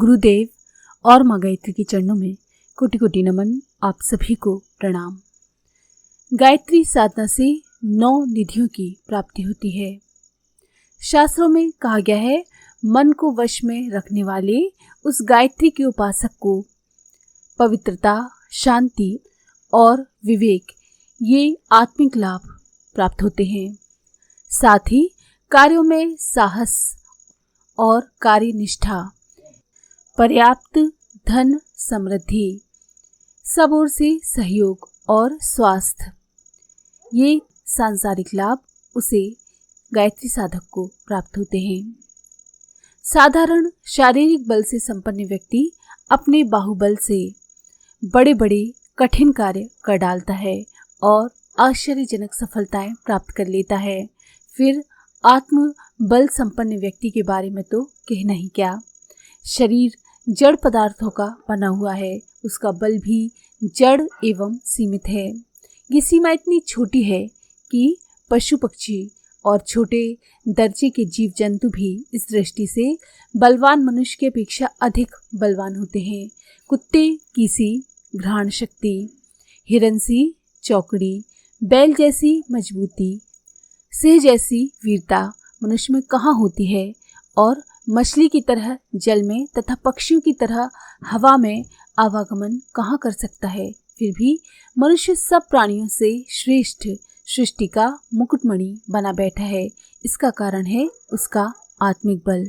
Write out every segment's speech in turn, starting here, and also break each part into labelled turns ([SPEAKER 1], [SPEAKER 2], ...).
[SPEAKER 1] गुरुदेव और माँ गायत्री के चरणों में कोटि कोटि नमन। आप सभी को प्रणाम। गायत्री साधना से 9 निधियों की प्राप्ति होती है। शास्त्रों में कहा गया है, मन को वश में रखने वाले उस गायत्री के उपासक को पवित्रता, शांति और विवेक ये आत्मिक लाभ प्राप्त होते हैं। साथ ही कार्यों में साहस और कार्यनिष्ठा, पर्याप्त धन समृद्धि, सब ओर से सहयोग और स्वास्थ्य, ये सांसारिक लाभ उसे गायत्री साधक को प्राप्त होते हैं। साधारण शारीरिक बल से संपन्न व्यक्ति अपने बाहुबल से बड़े बड़े कठिन कार्य कर डालता है और आश्चर्यजनक सफलताएं प्राप्त कर लेता है। फिर आत्म बल संपन्न व्यक्ति के बारे में तो कहना ही क्या। शरीर जड़ पदार्थों का बना हुआ है, उसका बल भी जड़ एवं सीमित है। ये सीमा इतनी छोटी है कि पशु पक्षी और छोटे दर्जे के जीव जंतु भी इस दृष्टि से बलवान मनुष्य की अपेक्षा अधिक बलवान होते हैं। कुत्ते की सी घ्राण शक्ति, हिरन सी चौकड़ी, बैल जैसी मजबूती, सिंह जैसी वीरता मनुष्य में कहाँ होती है, और मछली की तरह जल में तथा पक्षियों की तरह हवा में आवागमन कहाँ कर सकता है। फिर भी मनुष्य सब प्राणियों से श्रेष्ठ सृष्टि का मुकुटमणि बना बैठा है। इसका कारण है उसका आत्मिक बल।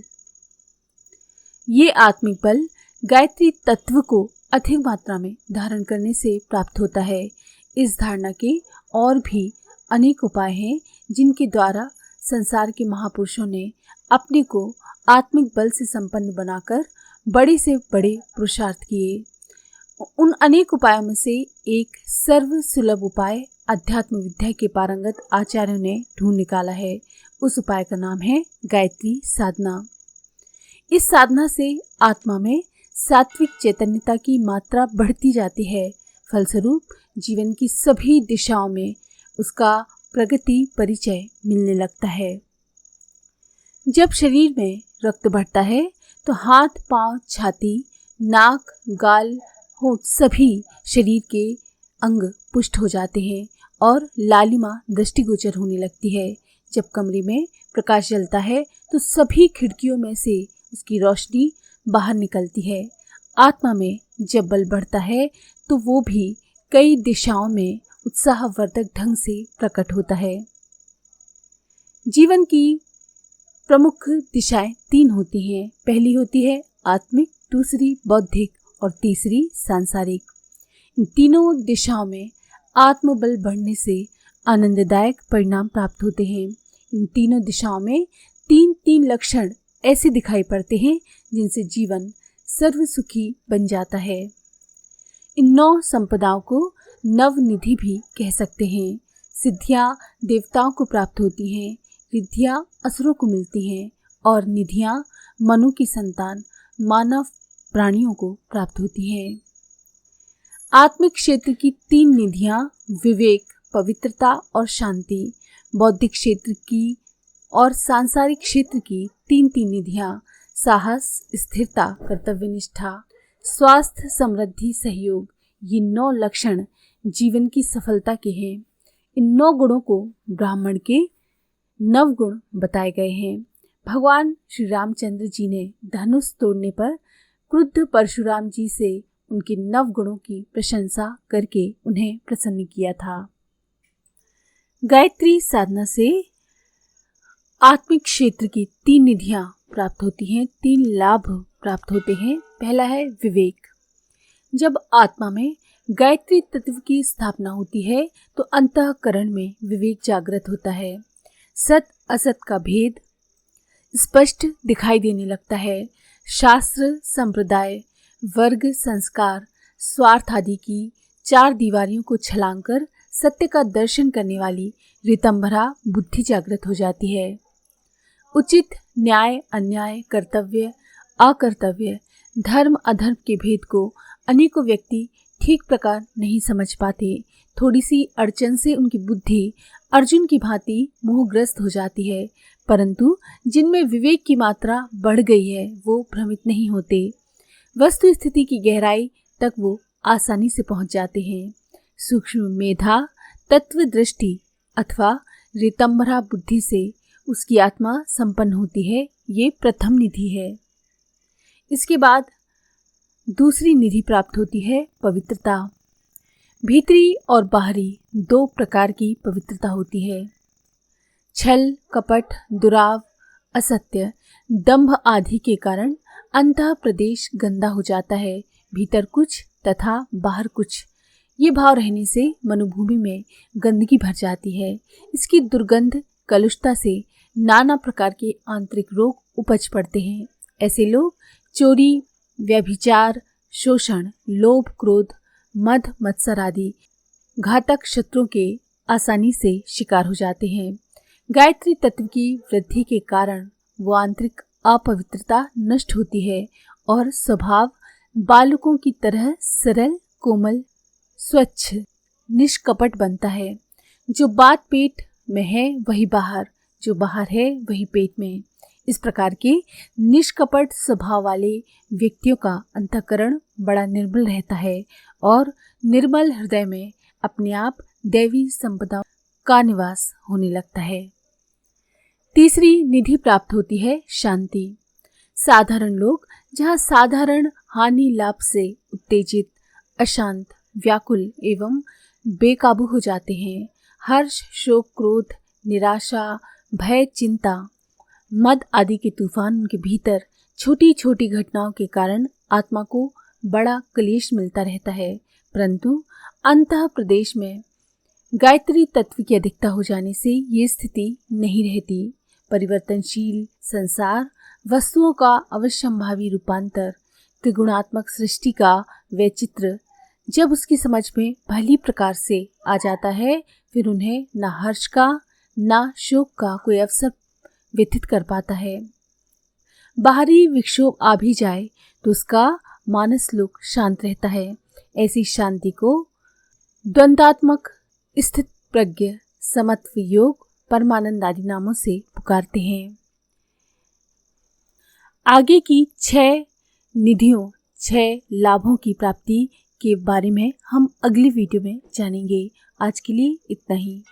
[SPEAKER 1] ये आत्मिक बल गायत्री तत्व को अधिक मात्रा में धारण करने से प्राप्त होता है। इस धारणा के और भी अनेक उपाय हैं जिनके द्वारा संसार के महापुरुषों ने अपने को आत्मिक बल से संपन्न बनाकर बड़े से बड़े पुरुषार्थ किए। उन अनेक उपायों में से एक सर्व सुलभ उपाय अध्यात्म विद्या के पारंगत आचार्यों ने ढूंढ निकाला है। उस उपाय का नाम है गायत्री साधना। इस साधना से आत्मा में सात्विक चैतन्यता की मात्रा बढ़ती जाती है। फलस्वरूप जीवन की सभी दिशाओं में उसका प्रगति परिचय मिलने लगता है। जब शरीर में रक्त बढ़ता है तो हाथ, पांव, छाती, नाक, गाल, होंठ सभी शरीर के अंग पुष्ट हो जाते हैं और लालिमा दृष्टिगोचर होने लगती है। जब कमरे में प्रकाश जलता है तो सभी खिड़कियों में से उसकी रोशनी बाहर निकलती है। आत्मा में जब बल बढ़ता है तो वो भी कई दिशाओं में उत्साहवर्धक ढंग से प्रकट होता है। जीवन की प्रमुख दिशाएं 3 होती हैं। पहली होती है आत्मिक, दूसरी बौद्धिक और तीसरी सांसारिक। इन तीनों दिशाओं में आत्मबल बढ़ने से आनंददायक परिणाम प्राप्त होते हैं। इन तीनों दिशाओं में 3-3 लक्षण ऐसे दिखाई पड़ते हैं जिनसे जीवन सर्वसुखी बन जाता है। इन 9 संपदाओं को नवनिधि भी कह सकते हैं। सिद्धियां देवताओं को प्राप्त होती हैं, रिद्धियां असुरों को मिलती हैं और निधियां मनु की संतान मानव प्राणियों को प्राप्त होती हैं। आत्मिक क्षेत्र की 3 निधियां विवेक, पवित्रता और शांति, बौद्धिक क्षेत्र की और सांसारिक क्षेत्र की 3-3 निधियां साहस, स्थिरता, कर्तव्यनिष्ठा, स्वास्थ्य, समृद्धि, सहयोग, ये 9 लक्षण जीवन की सफलता के हैं। इन 9 गुणों को ब्राह्मण के 9 गुण बताए गए हैं। भगवान श्री रामचंद्र जी ने धनुष तोड़ने पर क्रुद्ध परशुराम जी से उनके 9 गुणों की प्रशंसा करके उन्हें प्रसन्न किया था। गायत्री साधना से आत्मिक क्षेत्र की 3 निधियां प्राप्त होती हैं, 3 लाभ प्राप्त होते हैं। पहला है विवेक। जब आत्मा में गायत्री तत्व की स्थापना होती है तो अंतःकरण में विवेक जागृत होता है। सत असत का भेद स्पष्ट दिखाई देने लगता है। शास्त्र, संप्रदाय, वर्ग, संस्कार, स्वार्थ आदि की 4 दीवारियों को छलांगकर सत्य का दर्शन करने वाली ऋतंभरा बुद्धि जागृत हो जाती है। उचित, न्याय, अन्याय, कर्तव्य, अकर्तव्य, धर्म अधर्म के भेद को अनेकों व्यक्ति ठीक प्रकार नहीं समझ पाते। थोड़ी सी अड़चन से उनकी बुद्धि अर्जुन की भांति मोहग्रस्त हो जाती है, परंतु जिनमें विवेक की मात्रा बढ़ गई है वो भ्रमित नहीं होते। वस्तु स्थिति की गहराई तक वो आसानी से पहुंच जाते हैं। सूक्ष्म मेधा, तत्व दृष्टि अथवा रितंभरा बुद्धि से उसकी आत्मा संपन्न होती है। ये प्रथम निधि है। इसके बाद दूसरी निधि प्राप्त होती है पवित्रता। भीतरी और बाहरी दो प्रकार की पवित्रता होती है। छल, कपट, दुराव, असत्य, दंभ आदि के कारण अंतः प्रदेश गंदा हो जाता है। भीतर कुछ तथा बाहर कुछ, ये भाव रहने से मनुभूमि में गंदगी भर जाती है। इसकी दुर्गंध कलुषता से नाना प्रकार के आंतरिक रोग उपज पड़ते हैं। ऐसे लोग चोरी, व्यभिचार, शोषण, लोभ, क्रोध, मद, मत्सर आदि घातक शत्रुओं के आसानी से शिकार हो जाते हैं। गायत्री तत्व की वृद्धि के कारण वो आंतरिक अपवित्रता नष्ट होती है और स्वभाव बालकों की तरह सरल, कोमल, स्वच्छ, निष्कपट बनता है। जो बात पेट में है वही बाहर, जो बाहर है वही पेट में। इस प्रकार के निष्कपट स्वभाव वाले व्यक्तियों का अंतःकरण बड़ा निर्मल रहता है और निर्मल हृदय में अपने आप दैवी संपदा का निवास होने लगता है। तीसरी निधि प्राप्त होती है शांति। साधारण लोग जहाँ साधारण हानि लाभ से उत्तेजित, अशांत, व्याकुल एवं बेकाबू हो जाते हैं। हर्ष, शोक, क्रोध, निराशा, भय, चिंता, मद आदि के तूफान उनके भीतर छोटी छोटी घटनाओं के कारण आत्मा को बड़ा क्लेश मिलता रहता है। परंतु अंतः प्रदेश में गायत्री तत्व की अधिकता हो जाने से ये स्थिति नहीं रहती। परिवर्तनशील संसार, वस्तुओं का अवश्यंभावी रूपांतर, त्रिगुणात्मक सृष्टि का वैचित्र जब उसकी समझ में भली प्रकार से आ जाता है, फिर उन्हें न हर्ष का न शोक का कोई अवसर व्यतीत कर पाता है। बाहरी विक्षोभ आ भी जाए तो उसका मानस लोक शांत रहता है। ऐसी शांति को द्वंद्वात्मक स्थित प्रज्ञ, समत्व योग, परमानंद आदि नामों से पुकारते हैं। आगे की 6 निधियों, 6 लाभों की प्राप्ति के बारे में हम अगली वीडियो में जानेंगे। आज के लिए इतना ही।